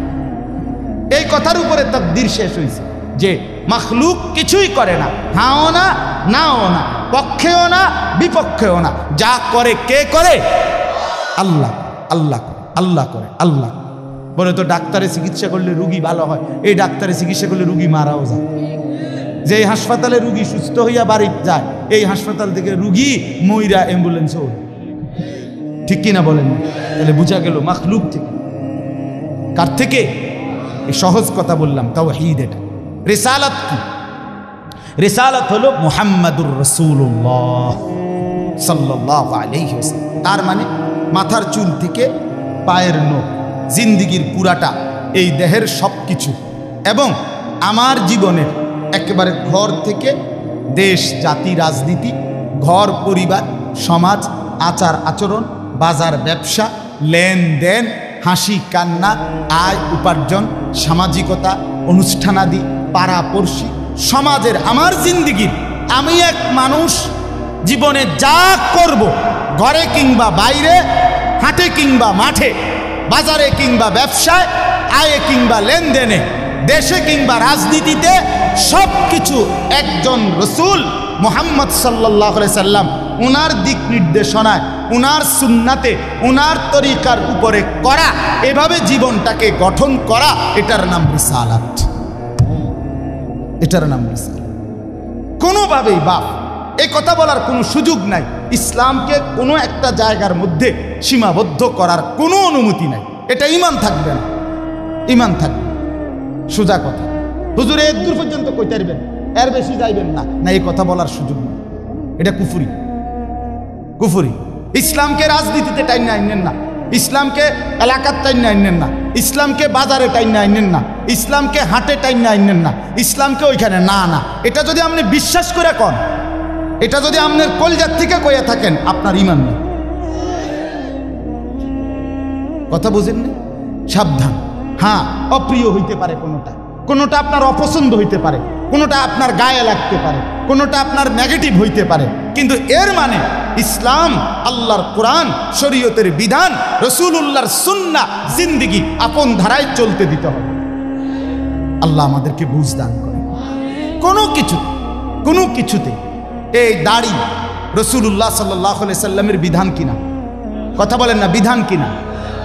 এই কথার উপরে তাকদীর শেষ হয়েছে যে মাখলুক কিছুই করে না, হাও না নাও না, পক্ষেও না বিপক্ষেও না, যা করে কে করে? আল্লাহ। আল্লাহ করে, আল্লাহ করে, আল্লাহ। বলে তো ডাক্তারে চিকিৎসা করলে রুগী ভালো হয়, এই ডাক্তারে চিকিৎসা করলে রুগী মারাও যায়। যে হাসপাতালে রুগী সুস্থ হইয়া বাড়ি যায়, এই হাসপাতাল থেকে রুগী মইরা অ্যাম্বুলেন্সও, ঠিক কিনা বলেন? তাহলে বুঝা গেল মাখলুক থেকে। কার থেকে? এই সহজ কথা বললাম, তাওহীদ। এটা রিসালাত কি? রিসালাত হলো মুহাম্মাদুর রাসূলুল্লাহ সাল্লাল্লাহু আলাইহি ওয়াসাল্লাম। তার মানে মাথার চুল থেকে পায়ের নখ, জিন্দিগির পুরাটা, এই দেহের সব কিছু, এবং আমার জীবনের একেবারে ঘর থেকে দেশ জাতি রাজনীতি, ঘর পরিবার সমাজ, আচার আচরণ, বাজার ব্যবসা, লেনদেন, হাসি কান্না, আয় উপার্জন, সামাজিকতা, অনুষ্ঠানাদি, পাড়াপড়শি, সমাজের আমার জিন্দিগির, আমি এক মানুষ জীবনে যা করব, ঘরে কিংবা বাইরে, হাটে কিংবা মাঠে, বাজারে কিংবা ব্যবসায়, আয়ে কিংবা লেনদেনে, দেশে কিংবা রাজনীতিতে, সব কিছু একজন রসুল মুহাম্মদ সাল্লাল্লাহু আলাইহি সাল্লাম উনার দিক নির্দেশনায়, উনার সুন্নাতে, উনার তরিকার উপরে করা, এভাবে জীবনটাকে গঠন করা, এটার নাম রিসালাত। এটার নাম রিসালাত। কোনোভাবেই বাপ এই কথা বলার কোনো সুযোগ নাই, ইসলামকে কোনো একটা জায়গার মধ্যে সীমাবদ্ধ করার কোনো অনুমতি নাই। এটা ঈমান থাকবে না, ঈমান থাকবে। সোজা কথা, হুজুর এর দূর পর্যন্ত কইতে পারবেন, এর বেশি যাইবেন না, না, এই কথা বলার সুযোগ নেই। এটা কুফরি, কুফরি। ইসলামকে রাজনীতিতে টাইনা আইনেন না, ইসলামকে এলাকার টাইনা আইনেন না, ইসলামকে বাজারে টাইনা আইনেন না, ইসলামকে হাটে টাইনা আইনেন না, ইসলামকে ওইখানে না না। এটা যদি আপনি বিশ্বাস করে কন, এটা যদি আপনার কলজার থেকে কইয়া থাকেন, আপনার ঈমান নেই। কথা বুঝেননি? সাবধান। হ্যাঁ, অপ্রিয় হইতে পারে কোনোটা, কোনোটা আপনার অপছন্দ হইতে পারে, কোনোটা আপনার গায়ে লাগতে পারে, কোনোটা আপনার নেগেটিভ হইতে পারে, কিন্তু এর মানে ইসলাম, আল্লাহর কোরআন, শরীয়তের বিধান, রাসূলুল্লাহর সুন্নাহ, জিন্দেগি আপন ধারায় চলতে দিতে হবে। আল্লাহ আমাদেরকে বুঝ দান করে। কোনো কিছুতে এই দাড়ি রাসূলুল্লাহ সাল্লাল্লাহু আলাইহি সাল্লামের বিধান কিনা? কথা বলেন না, বিধান কিনা?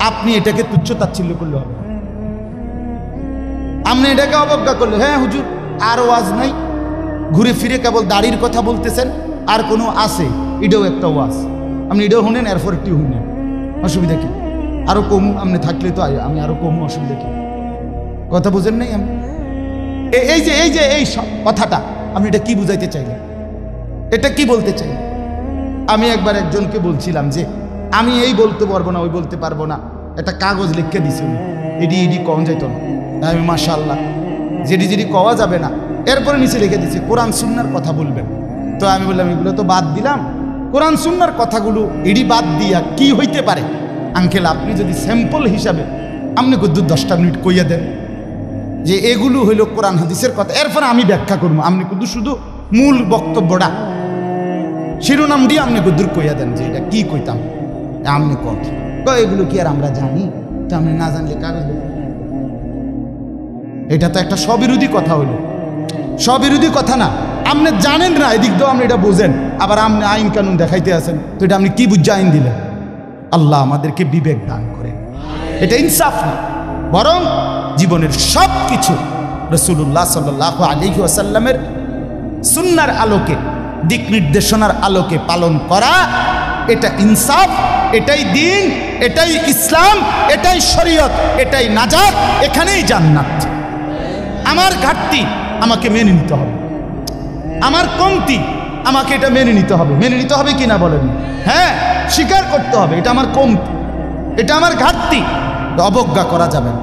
আপনি এটাকে তুচ্ছ তাচ্ছিল্য করলে হবে, আপনি এটাকে অবজ্ঞা করলে, হ্যাঁ হুজুর আর ওয়াজ নাই, ঘুরে ফিরে কেবল দাড়ির কথা বলতেছেন, আর কোনো আছে, এটাও একটা ওয়াজ, আপনি এটাও শুনেন, এরপর একটি শুনেন, অসুবিধা কি? আরো কমু, আপনি থাকলে তো আমি আরো কমু, অসুবিধা কি? কথা বুঝেন নাই? আমি এই সব কথাটা আপনি এটা কি বুঝাইতে চাইলেন, এটা কি বলতে চাই? আমি একবার একজনকে বলছিলাম যে আমি এই বলতে পারবো না, ওই বলতে পারবো না, একটা কাগজ লিখে দিছি, এডি কম যাইত না, আমি মাশাআল্লাহ যেটি কওয়া যাবে না, এরপরে নিচে লিখে দিছি কোরআন সুন্নাহর কথা বলবেন। তো আমি বললাম এগুলো তো বাদ দিলাম, কোরআন সুন্নাহর কথাগুলো এডি বাদ দিয়া কি হইতে পারে? আঙ্কেল আপনি যদি স্যাম্পল হিসাবে আপনি কুদ্দু 10টা মিনিট কইয়া দেন যে এগুলো হইল কোরআন হাদিসের কথা, এরপরে আমি ব্যাখ্যা করবো, আপনি কুদ্দু শুধু মূল বক্তব্যটা শিরোনাম দিয়ে আপনি কুদ্দুর কইয়া দেন যে এটা কি কইতাম, আপনি এগুলো কি আর আমরা জানি? তো আপনি না জানলে কাগজ, এটা তো একটা স্ববিরোধী কথা হইল, স্ববিরোধী কথা না, আপনি জানেন না, এদিক দিয়েও আপনি এটা বোঝেন, আবার আপনি আইন কানুন দেখাইতে আছেন, তো এটা আপনি কি বুঝে আইন দিলেন? আল্লাহ আমাদেরকে বিবেক দান করেন, এটা ইনসাফ না, বরং জীবনের সব কিছু রাসূলুল্লাহ সাল্লাল্লাহু আলাইহি ওয়াসাল্লামের সুন্নাহর আলোকে, দিক নির্দেশনার আলোকে পালন করা, এটা ইনসাফ, এটাই দ্বীন, এটাই ইসলাম, এটাই শরীয়ত, এটাই নাজাত, এখানেই জান্নাত। আমার ঘাটতি আমাকে মেনে নিতে হবে, আমার কমতি আমাকে এটা মেনে নিতে হবে, মেনে নিতে হবে কিনা বলেন? হ্যাঁ, স্বীকার করতে হবে এটা আমার কমতি, এটা আমার ঘাটতি। অবজ্ঞা করা যাবে না,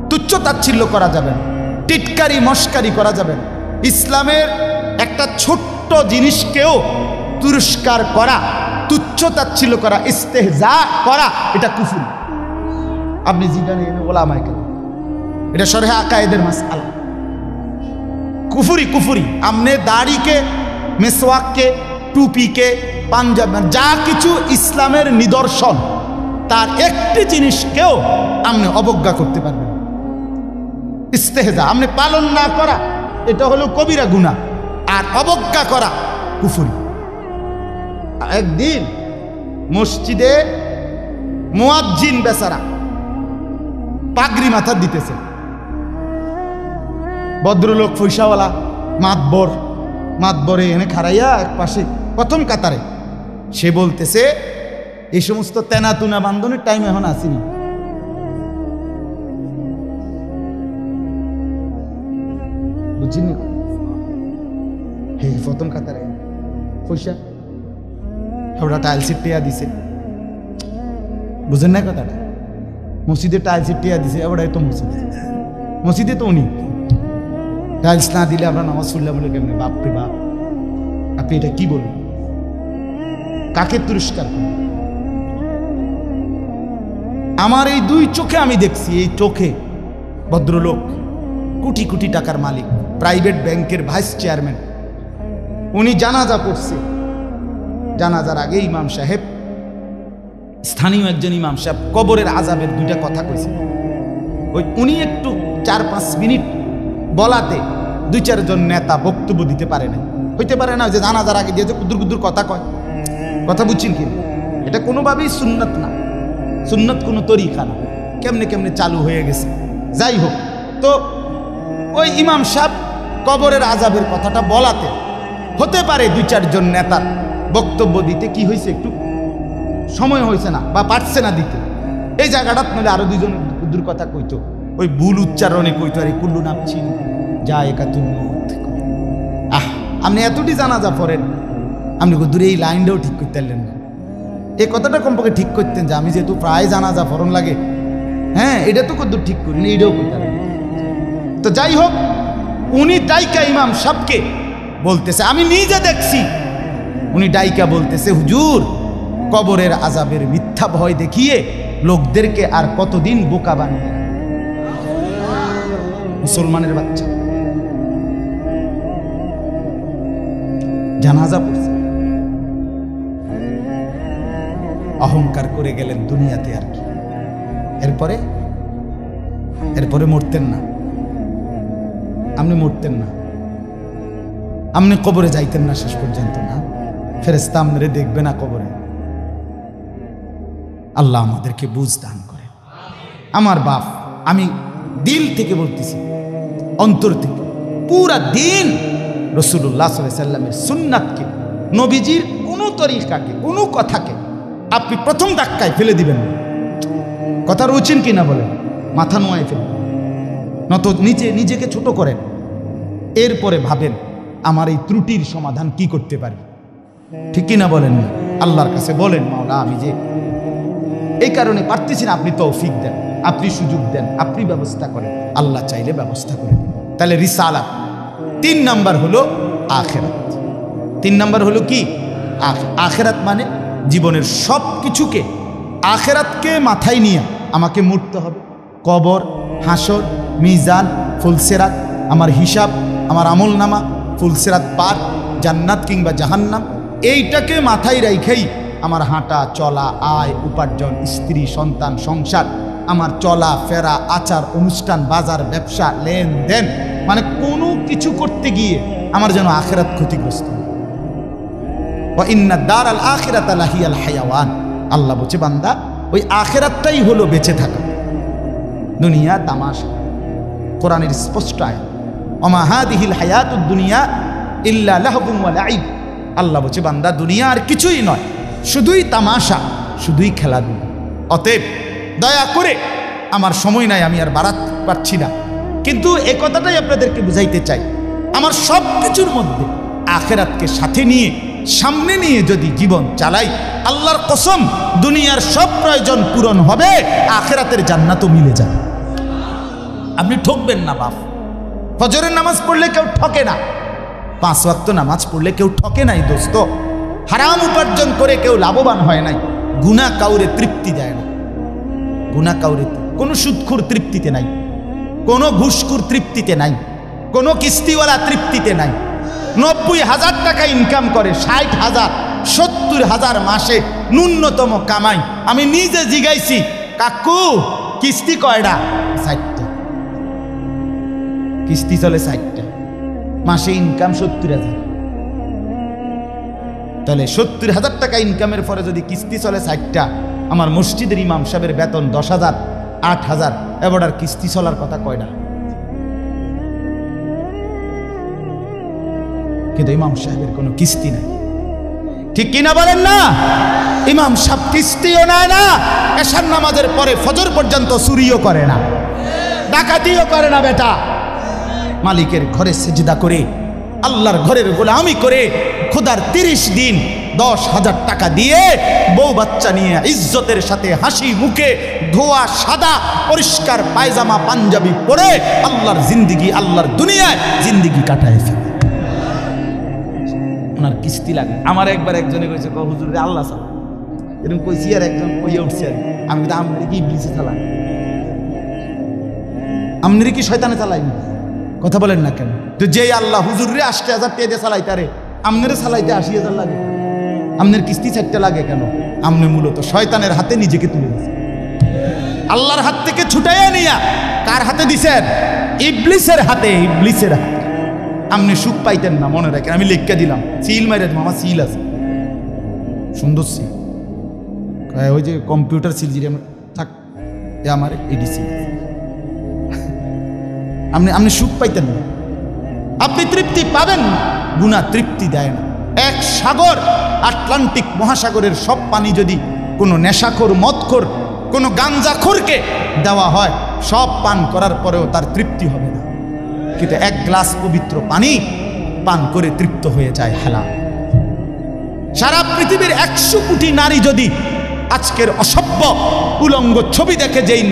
তুচ্ছ তাচ্ছিল্য করা যাবে না, টিটকারি মস্কারি করা যাবে না। ইসলামের একটা ছোট্ট জিনিসকেও তিরস্কার করা, তুচ্ছ তাচ্ছিল্য করা, ইস্তেহজা করা, এটা কুফর। আপনি জিজ্ঞাসা ওলামায়ে কেরাম, এটা শরহে আকায়েদের মাসআলা, কুফরি। আমনে দাড়িকে, মেসওয়াককে, টুপিকে, পাঞ্জাব, যা কিছু ইসলামের নিদর্শন, তার একটি জিনিসকেও আপনি অবজ্ঞা করতে পারবেন। ইস্তেহজা আপনি পালন না করা, এটা হলো কবিরা গুনাহ, আর অবজ্ঞা করা কুফরি। একদিন মসজিদে মুয়াজ্জিন বেচারা পাগড়ি মাথা দিতেছে, ভদ্রলোক পয়সাওয়ালা মাতবরে এনে খাড়াইয়া এক পাশে প্রথম কাতারে, সে বলতেছে এই সমস্ত তেনাতুনা বান্ধনের টাইম এখন আসেনি, বুঝিনি? হে প্রথম কাতারে পয়সা ওরা টাইলসের টেয়া দিছে, বুঝেন না কথাটা? মসজিদে টাইলসের টেয়া দিছে, ওরাই তো মসজিদে তো উনি টাইলস না দিলে আমরা নামাজ পড়লাম বলে কেমনি? বাপরে বাপ, আপনি এটা কি বলুন? কাকে তিরস্কার করেন? আমার এই দুই চোখে আমি দেখছি, এই চোখে ভদ্রলোক কোটি কোটি টাকার মালিক, প্রাইভেট ব্যাংকের ভাইস চেয়ারম্যান, উনি জানাজা পড়ছে, জানাজার আগে ইমাম সাহেব, স্থানীয় একজন ইমাম সাহেব কবরের আযাবের দুইটা কথা কইছে, ওই উনি একটু 4-5 মিনিট বলাতে 2-4 জন নেতা বক্তব্য দিতে পারে না, হইতে পারে না যে জানাজার আগে দিয়ে যে কুদুর কুদুর কথা কয়, কথা বুঝছেন কি? এটা কোনোভাবেই সুন্নত না, সুন্নত কোনো তরিকা না, কেমনে কেমনে চালু হয়ে গেছে। যাই হোক, তো ওই ইমাম সাহেব কবরের আযাবের কথাটা বলাতে হতে পারে 2-4 জন নেতার বক্তব্য দিতে কি হয়েছে, একটু সময় হয়েছে না বা পারছে না দিতে, এই জায়গাটা নইলে আরো 2 জন কুদুর কথা কইতো, ওই ভুল উচ্চারণে কইতো, আরে কুল্লু নামছিন যা একাতুল মউত। আপনি এতটি জানাজা পড়েন, আপনি কুদুর এই লাইনটাও ঠিক করতে পারলেন না, এই কথাটা কমপক্ষে ঠিক করতেন যে আমি যেহেতু প্রায় জানাজা ফরন লাগে, হ্যাঁ এটা তো কুদুর ঠিক করি না, এইটাও কইতেন। তো যাই হোক, উনি ডাইকা ইমাম সাহেবকে বলতেছে, আমি নিজে দেখছি, উনি ডাইকা বলতেছে, হুজুর কবরের আযাবের মিথ্যা ভয় দেখিয়ে লোকদেরকে আর কতদিন বোকা বানিয়ে, মুসলমানের বাচ্চা জানাজা পড়ছে, অহংকার করে গেলেন দুনিয়াতে, আর কি এরপরে মরতেন না, আপনি মরতেন না, আপনি কবরে যাইতেন না শেষ পর্যন্ত, না ফেরেশতা আপনারে দেখবে না কবরে, আল্লাহ আমাদেরকে বুঝ দান করেন। আমার বাপ, আমি দিল থেকে বলতেছি, অন্তর থেকে, পুরা দিন রাসূলুল্লাহ সাল্লাল্লাহু আলাইহি সাল্লামের সুন্নাতকে, নবীজির কোনো তরিকাকে, কোনো কথাকে আপনি প্রথম ধাক্কায় ফেলে দিবেন না। কথা রুচেন কিনা বলেন, মাথা নোয়ায় ফেলবেন, নত নিজেকে ছোট করেন, এরপরে ভাবেন আমার এই ত্রুটির সমাধান কি করতে পারি। ঠিক কিনা বলেন না? আল্লাহর কাছে বলেন, মাওলা আমি যে এই কারণে পারতেছি না, আপনি তৌফিক দেন, আপনি সুযোগ দেন, আপনি ব্যবস্থা করেন। আল্লাহ চাইলে ব্যবস্থা করেন। তাহলে রিসালাত। 3 নাম্বার হলো আখিরাত। 3 নাম্বার হলো কি? আখিরাত মানে জীবনের সব কিছুকে, আখিরাতকে মাথায় নিয়ে আমাকে মরতে হবে। কবর, হাসর, মিজান, ফুলসিরাত, আমার হিসাব, আমার আমলনামা, ফুলসিরাত পার, জান্নাত কিংবা জাহান্নাম, এইটাকে মাথায় রেখেই আমার হাঁটা চলা, আয় উপার্জন, স্ত্রী সন্তান, সংসার, আমার চলা ফেরা, আচার অনুষ্ঠান, বাজার ব্যবসা, লেনদেন, মানে কোনো কিছু করতে গিয়ে আমার যেন আখিরাত ক্ষতিগ্রস্ত। ওয়া ইন্না দারাল আখিরাতা লাহিয়াল হায়াওয়ান। আল্লাহ বলছে, বান্দা ওই আখিরাতটাই হলো বেঁচে থাকা। দুনিয়া তামাশা। কোরআনের স্পষ্ট আয়াত, ওমা হাদিহিল হায়াতুদ দুনিয়া ইল্লা লাহবুন ওয়া লাইব। আল্লাহ বলছে, বান্দা দুনিয়া আর কিছুই নয়, শুধুই তামাশা, শুধুই খেলাধুলা। অতএব দয়া করে, আমার সময় নাই, আমি আর বাড়াতে পারছি না, কিন্তু এ কথাটাই আপনাদেরকে বুঝাইতে চাই, আমার সব কিছুর মধ্যে আখিরাতকে সাথে নিয়ে, সামনে নিয়ে যদি জীবন চালাই, আল্লাহর কসম দুনিয়ার সব প্রয়োজন পূরণ হবে, আখিরাতের জান্নাতও মিলে যাবে। আপনি ঠকবেন না বাপ। ফজরের নামাজ পড়লে কেউ ঠকে না, 5 ওয়াক্ত নামাজ পড়লে কেউ ঠকে নাই দোস্ত। হারাম উপার্জন করে কেউ লাভবান হয় নাই। গুনাহ কাউরে তৃপ্তি দেয় না। গুনাহ কাউরে, কোনো সুদখোর তৃপ্তিতে নাই, কোনো ঘুষখোর তৃপ্তিতে নাই, কোনো কিস্তিওয়ালা তৃপ্তিতে নাই। 90,000 টাকা ইনকাম করে, 60,000, 70,000 মাসে ন্যূনতম কামাই। আমি নিজে জিগাইছি, কাকু কিস্তি কয়টা? 60টা। কিস্তি চলে 60টা, মাসে ইনকাম 70,000। তাহলে 70,000 টাকা ইনকামের পরে যদি কিস্তি চলে 60টা, আমার মসজিদের ইমাম সাহেবের বেতন 10,000, 8,000, এবার আর কিস্তি চলার কথা কয়টা? কিন্তু ইমাম সাহেবের কোনো কিস্তি নাই। ঠিক কিনা বলেন না? ইমাম সাহেব কিস্তিও নেয় না, এশার নামাজের পরে ফজর পর্যন্ত চুরিও করে না, ডাকাতিও করে না। বেটা মালিকের ঘরে সিজদা করে, আল্লাহর ঘরের গোলামি করে, খোদার 30 দিন 10,000 টাকা দিয়ে বউ বাচ্চা নিয়ে ইজ্জতের সাথে হাসি মুখে, ধোয়া সাদা পরিষ্কার পায়জামা পাঞ্জাবি পরে আল্লাহর জিন্দিগি, আল্লাহর দুনিয়ায় জিন্দিগি কাটায় ফেলে। ওনার কিস্তি লাগে। আমার একবার একজনে কইছে, হুজুর রে আল্লাহ চালা, এরকম কইছি, আর একজন কইয়া উঠছে, আর আমি তো আমনে কি ইবলিসে চালাই, আমনে কি শয়তানে চালাই? কথা বলেন না কেন? তো যেই আল্লাহ হুজুর রে 80,000 টাকা দিয়ে চালাইতে, আরে আমনের চালাইতে 80,000 লাগে, আমনের কিস্তি 4টা লাগে কেন? আমনে মূলত শয়তানের হাতে নিজেকে তুলে দিয়েছে। আল্লাহর হাত থেকে ছুটাইয়া নিয়া কার হাতে দিছেন? ইবলিসের হাতে। ইবলিসের হাতে আপনি সুখ পাইতেন না, মনে রাখেন। আমি লিখকে দিলাম, সিল মাইরে মামা, সিল আছে, সুন্দর সিল, ওই যে কম্পিউটার সিল, যে থাক আমার এডি সিল। আপনি সুখ পাইতেন না, আপনি তৃপ্তি পাবেন না। গুনাহ তৃপ্তি দেয় না। এক সাগর, আটলান্টিক মহাসাগরের সব পানি যদি কোনো নেশাখোর, মদখোর, কোনো গাঞ্জাখোরকে দেওয়া হয়, সব পান করার পরেও তার তৃপ্তি হবে না। কিন্তু 1 গ্লাস পবিত্র পানি পান করে তৃপ্ত হয়ে যায় হালাল। সারা পৃথিবীর 100 কোটি নারী যদি আজকের অসভ্য উলঙ্গ ছবি দেখে, যেই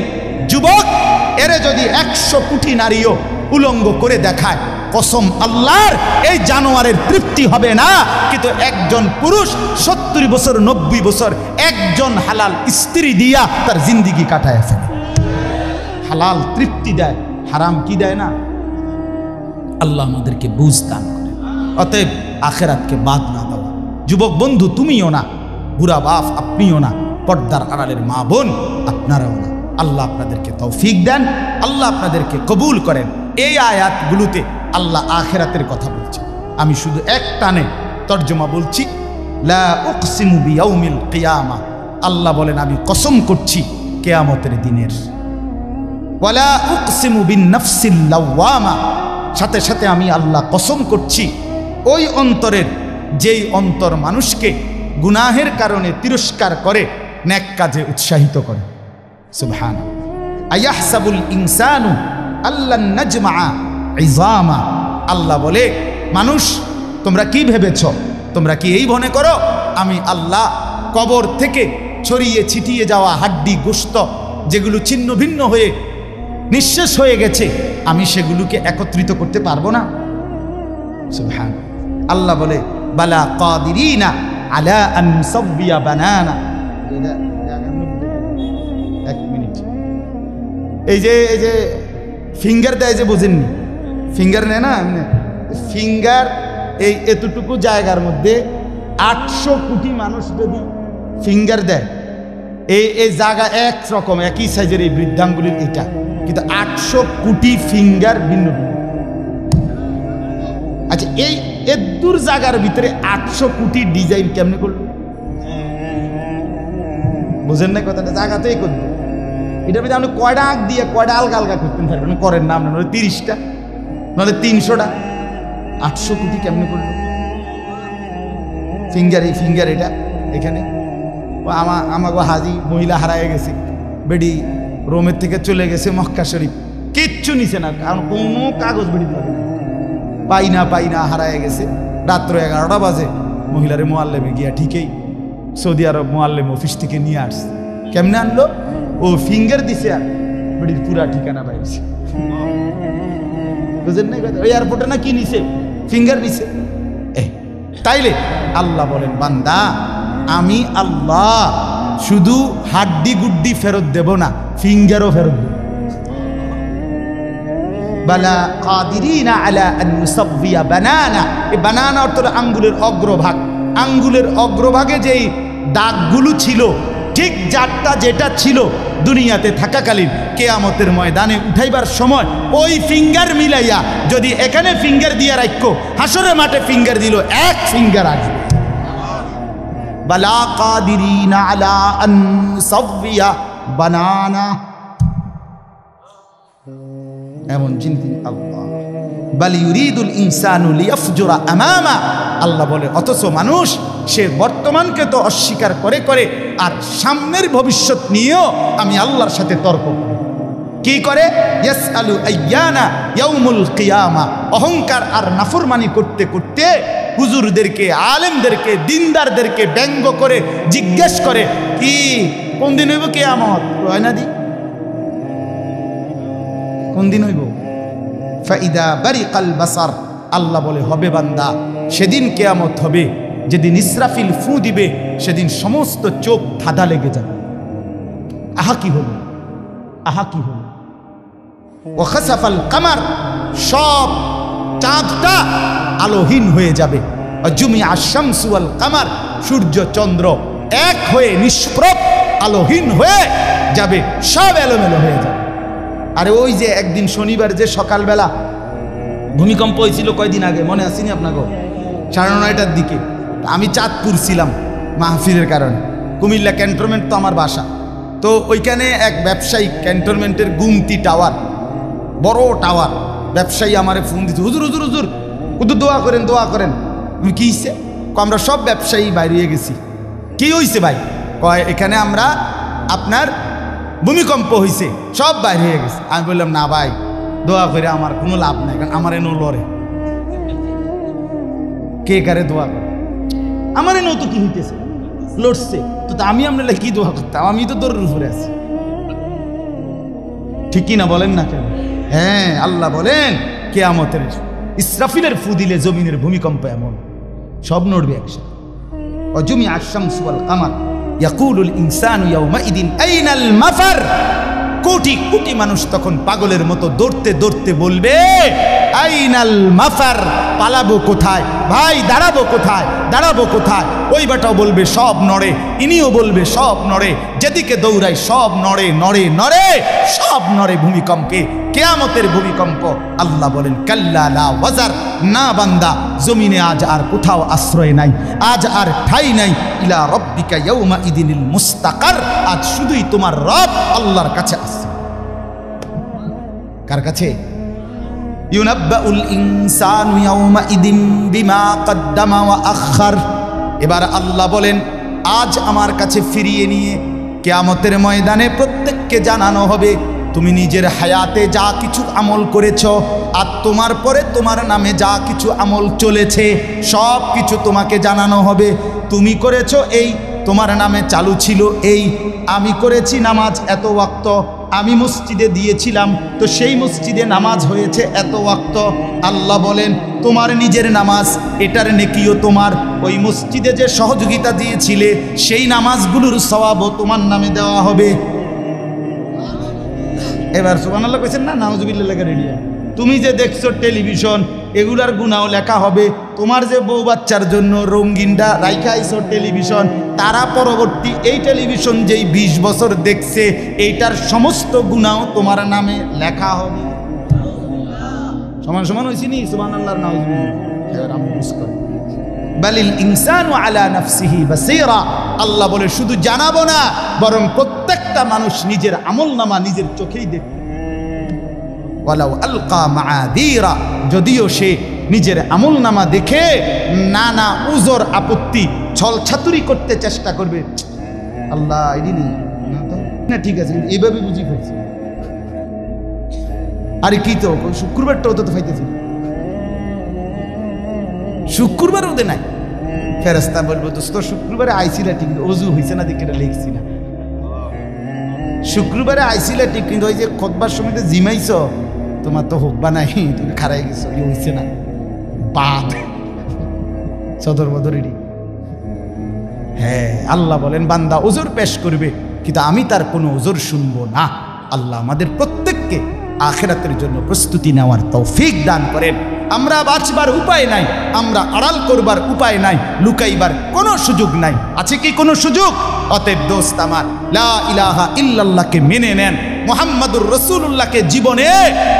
যুবক এরে যদি 100 কোটি নারীও উলঙ্গ করে দেখায়, কসম আল্লাহর, এই জানোয়ারের তৃপ্তি হবে না। কিন্তু একজন পুরুষ 70 বছর 90 বছর একজন হালাল স্ত্রী দিয়া তার জিন্দিগি কাটায় ফেলে। হালাল তৃপ্তি দেয়, হারাম কি দেয় না? আল্লাহ আমাদেরকে বুঝ দান করে। অতএব আখিরাতকে বাদ না দেওয়া। যুবক বন্ধু তুমিও না, বুড়া বাপ আপনিও না, পর্দার আড়ালের মা বোন আপনারাও না। আল্লাহ আপনাদেরকে তৌফিক দেন, আল্লাহ আপনাদেরকে কবুল করেন। এই আয়াতগুলোতে আল্লাহ আখিরাতের কথা বলছে। আমি শুধু এক টানে তর্জমা বলছি, লা উকসিমু বিয়াউমিল কিয়ামা। আল্লাহ বলেন আমি কসম করছি কিয়ামতের দিনের। ওয়ালা উকসিমু বিন-নাফসিল লাওয়ামা, সাথে সাথে আমি আল্লাহ কসম করছি ওই অন্তরের, যেই অন্তর মানুষকে গুনাহের কারণে তিরস্কার করে, নেক কাজে উৎসাহিত করে। সুবহানাল্লাহ। আয়াহসাবুল ইনসানু আল্লান নাজমা ইযামা, আল্লাহ বলে মানুষ তোমরা কি ভেবেছ, তোমরা কি এই মনে করো আমি আল্লাহ কবর থেকে ছড়িয়ে ছিটিয়ে যাওয়া হাড্ডি গোশত যেগুলো ছিন্ন ভিন্ন হয়ে নিঃশেষ হয়ে গেছে, আমি সেগুলোকে একত্রিত করতে পারবো না? সুবহানাল্লাহ। আল্লাহ বলে বালা কাদিরিনা আলা আন নুসাব্বিয়া বানানা। এক মিনিট, এই যে ফিঙ্গার দেয় যে, বোঝেননি? ফিঙ্গার নেয় না এমনি ফিঙ্গার, এই এতটুকু জায়গার মধ্যে 800 কোটি মানুষ যদি ফিঙ্গার দেয়, এই জায়গা একরকম একই সাইজের এই বৃদ্ধাঙ্গুলির এটা, কিন্তু 800 কোটি ফিঙ্গার ভিন্ন ভিন্ন। আচ্ছা এই এদুর জায়গার ভিতরে 800 কোটি ডিজাইন কেমনে করলো? বুঝেন না কথাটা? জায়গা তো এই করবে, এটার মধ্যে আপনি কয়টা আঁক দিয়ে কয়টা আলগা আলগা করতেন পারবেন, করেন না আপনার 30টা নাহলে 300টা, 800 কোটি কেমনে করলো? ফিঙ্গার, এই ফিঙ্গার এটা এখানে আমাকে হাজি মহিলা হারায় গেছে, বেডি রোমের থেকে চলে গেছে মক্কা শরীফ, কিচ্ছু নিছে না, কারণ কোনো কাগজ বেডি পাবে না, পাই না হারায় গেছে। রাত্র 11টা বাজে মহিলারে মোয়াল্লেমে গিয়া ঠিকই সৌদি আরব মোয়াল্লেম অফিস থেকে নিয়ে আসছে। কেমনে আনলো? ও ফিঙ্গার দিছে আর বেডির পুরা ঠিকানা পাইছে। বুঝেন না কথা? ওই এয়ারপোর্টে না কি নিছে? ফিঙ্গার নিছে। তাইলে আল্লাহ বলেন বান্দা আমি আল্লাহ শুধু হাড্ডি গুড্ডি ফেরত দেব না, ফিঙ্গারও ফেরত দেব। বালা কাদিরিনা আলা আন নুসাব্বিয়া বানানা, এই বানানা অর্থ আঙ্গুলের অগ্রভাগ। আঙ্গুলের অগ্রভাগে যেই দাগগুলো ছিল, ঠিক যারটা যেটা ছিল দুনিয়াতে থাকাকালীন, কিয়ামতের ময়দানে উঠাইবার সময় ওই ফিঙ্গার মিলাইয়া যদি এখানে ফিঙ্গার দিয়া রাখো, হাসরের মাঠে ফিঙ্গার দিল, এক ফিঙ্গার আসবে। বালা কাদিরিনা আলা আন নুসাব্বিয়া বানানা, এমন চিন্তিত আল্লাহ। বাল ইউরিদুল ইনসানু লিয়াফজুরা আমামা, আল্লাহ বলে অথচ মানুষ সে বর্তমানকে তো অস্বীকার করে করে আর সামনের ভবিষ্যৎ নিয়েও আমি আল্লাহর সাথে তর্ক কি করে? ইয়াসআলু আইয়ানা ইয়াউমুল কিয়ামা, অহংকার আর নাফরমানি করতে করতে হুজুরদেরকে, আলেমদেরকে, দিনদারদেরকে ব্যঙ্গ করে জিজ্ঞেস করে কি কোন দিন হইব কিয়ামত? হয় না দি কোন দিন হইব? ফাইদা বারিকাল বাসার, আল্লাহ বলে হবে বান্দা সেদিন কিয়ামত হবে, যেদিন ইসরাফিল ফু দিবে সেদিন সমস্ত চোখ ধাঁধা লেগে যাবে। আহা কি হলো, আহা কি হলো। ওয়া খাসাফাল কামার, সব চাঁদটা আলোহীন হয়ে যাবে। জুমিআ আশ-শামসু ওয়াল কামার, সূর্য চন্দ্র এক হয়ে নিষ্প্রভ আলোহীন হয়ে যাবে, সব এলোমেলো হয়ে যাবে। আরে ওই যে একদিন শনিবার যে সকালবেলা ভূমিকম্প হয়েছিল কয়দিন আগে, মনে আসেনি আপনাকে? 9:30টার দিকে আমি চাঁদপুর ছিলাম মাহফিলের কারণে, কুমিল্লা ক্যান্টনমেন্ট তো আমার বাসা, তো ওইখানে এক ব্যবসায়ী ক্যান্টনমেন্টের গুমতি টাওয়ার, বড় টাওয়ার, ব্যবসায়ী আমারে ফোন দিচ্ছে, হুজুর হুজুর হুজুর হুজুর দোয়া করেন দোয়া করেন। কি হয়েছে? আমরা সব ব্যবসায়ী বাইরে গেছি। কি হয়েছে ভাই? কয় এখানে আমরা আপনার ভূমিকম্প হয়েছে, সব বাইরে হয়ে গেছে। আমি বললাম না ভাই, দোয়া করে আমার কোনো লাভ নাই, কারণ আমার এনো লড়ে, কে কারে দোয়া করে? আমার এনো তো কি হইতেছে, লড়ছে তো, আমি আপনার কি দোয়া করতাম? আমি তো দৌড়ের উপরে আছি, ঠিক কি না বলেন না কেন? হ্যাঁ, আল্লাহ বলেন কিয়ামতের ইসরাফিলের ফু দিলে জমিনের ভূমিকম্প এমন সব নড়বে একসাথে। অজুমিআ আশ-শামসু ওয়াল কামার ইয়াকুলুল ইনসানু ইয়াউমাইদিন আইনাল মাফার, কোটি কোটি মানুষ তখন পাগলের মতো দৌড়তে দৌড়তে বলবে আইনাল মাফার, পালাবো কোথায় ভাই, দাঁড়াবো কোথায়, দাঁড়াবো কোথায়? ওই বেটাও বলবে সব নড়ে, ইনিও বলবে সব নড়ে, যেদিকে দৌড়ায় সব নড়ে নড়ে নড়ে, সব নড়ে ভূমিকম্পে। কিয়ামতের ভূমিকম্প। আল্লাহ বলেন কাল্লা লা ওয়াজার, না বান্দা, জমিনে আজ আর কোথাও আশ্রয় নাই, আজ আর ঠাঁই নাই। ইলা রব্বিকা ইয়াউমা ইদিনিল মুস্তাকার, আজ শুধুই তোমার রব আল্লাহর কাছে আছে। কার কাছে? ইউনাব্বাউল ইনসানু ইয়াউমা ইদিন বিমা কদ্দামা ওয়া আখার। এবার আল্লাহ বলেন আজ আমার কাছে ফিরিয়ে নিয়ে কিয়ামতের ময়দানে প্রত্যেককে জানানো হবে তুমি নিজের হায়াতে যা কিছু আমল করেছ আর তোমার পরে তোমার নামে যা কিছু আমল চলেছে সব কিছু তোমাকে জানানো হবে। তুমি করেছো এই, তোমার নামে চালু ছিল এই, আমি করেছি নামাজ এত ওয়াক্ত, আমি মসজিদে দিয়েছিলাম তো সেই মসজিদে নামাজ হয়েছে এত ওয়াক্ত। আল্লাহ বলেন তোমার নিজের নামাজ এটার নেকিও তোমার, ওই মসজিদে যে সহযোগিতা দিয়েছিলে সেই নামাজগুলোর সওয়াবও তোমার নামে দেওয়া হবে। এবার সুবহানাল্লাহ কইছেন না? নাউজুবিল্লাহ লেখা রেডি। তুমি যে দেখছো টেলিভিশন এগুলার গুনাও লেখা হবে। তোমার যে বউ বাচ্চার জন্য রঙিনটা রাইখা আইছো টেলিভিশন, তারা পরবর্তী এই টেলিভিশন যেই 20 বছর দেখছে এইটার সমস্ত গুনাও তোমার নামে লেখা হবে। সমান সমান হইছে নি? সুবহানাল্লাহ নাউজুবিল্লাহ। বালিল ইনসানু আলা নাফসিহি বাসীরা। আল্লাহ বলে শুধু জানাবো না, বরং প্রত্যেকটা মানুষ নিজের আমলনামা নিজের চোখেই দেখবে। ওয়ালাউ আলকা মাআযীরা, যদিও সে নিজের আমলনামা দেখে নানা উজর আপত্তি ছলছাতুরি করতে চেষ্টা করবে। আল্লাহ এদিনই না, ঠিক আছে এইভাবে বুঝি ফেলছি। আরে কি তো শুক্রবারটাও তো পাইতেছি, শুক্রবার ওদের নাই। ফেরেশতা বলবো দোস্ত শুক্রবারে আইছিলা ঠিক, অজু হয়েছে না দেখে লিখছি না। শুক্রবারে আইছিলা ঠিক, কিন্তু ওই যে খুতবার সময় জিমাইছ, তোমার তো হোকবা নাই, তুমি খারাই গেছো, ইয়ে হয়েছে না। বাদ সদর বদরেরই। হ্যাঁ, আল্লাহ বলেন বান্দা ওজোর পেশ করবে, কিন্তু আমি তার কোনো ওজোর শুনবো না। আল্লাহ আমাদের প্রত্যেককে আখিরাতের জন্য প্রস্তুতি নেওয়ার তৌফিক দান করেন। আমরা বাঁচবার উপায় নাই, আমরা আড়াল করবার উপায় নাই, লুকাইবার কোনো সুযোগ নাই। আছে কি কোনো সুযোগ? অতএব দোস্ত আমার, লা ইলাহা ইল্লাল্লাহকে মেনে নেন, মুহাম্মাদুর রাসূলুল্লাহকে জীবনে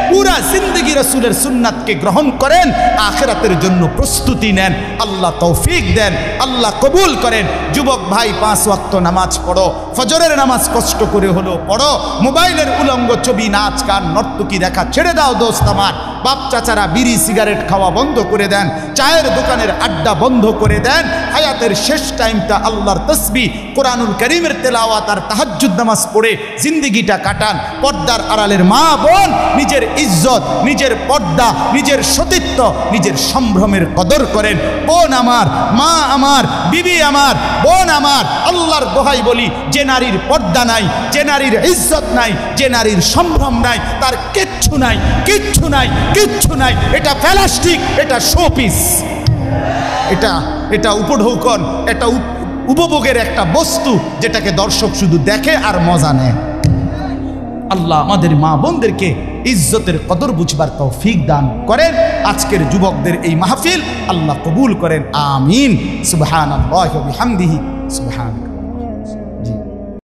পুরা জিন্দেগি রাসূলের সুন্নাতকে গ্রহণ করেন, আখিরাতের জন্য প্রস্তুতি নেন। আল্লাহ তৌফিক দেন, আল্লাহ কবুল করেন। যুবক ভাই 5 ওয়াক্ত নামাজ পড়ো, ফজরের নামাজ কষ্ট করে হলো পড়ো। মোবাইলের উলঙ্গ ছবি, নাচ গান, নর্তকী দেখা ছেড়ে দাও দোস্ত আমার। বাপ চাচারা বিড়ি সিগারেট খাওয়া বন্ধ করে দেন, চায়ের দোকানের আড্ডা বন্ধ করে দেন। হায়াতের শেষ টাইমটা আল্লাহর তাসবিহ, কোরআনুল কারীমের তেলাওয়াত আর তাহাজ্জুদ নামাজ পড়ে জিন্দেগিটা কাটান। পর্দার আড়ালের মা বোন নিজের ইজ্জত, নিজের পর্দা, নিজের সতীত্ব, নিজের সম্ভ্রমের কদর করেন। বোন আমার, মা আমার, বিবি আমার, বোন আমার, আল্লাহর দোহাই বলি, যে নারীর পর্দা নাই, যে নারীর ইজ্জত নাই, যে নারীর সম্ভ্রম নাই, তার কিচ্ছু নাই, কিচ্ছু নাই, কিচ্ছু নাই। এটা প্লাস্টিক, এটা শোপিস, এটা উপঢৌকন, এটা উপভোগের একটা বস্তু যেটাকে দর্শক শুধু দেখে আর মজা নেয়। আল্লাহ আমাদের মা বোনদেরকে ইজ্জতের কদর বুঝবার তৌফিক দান করেন। আজকের যুবকদের এই মাহফিল আল্লাহ কবুল করেন, আমিন। সুবহানাল্লাহি ওয়া বিহামদিহি, সুবহান।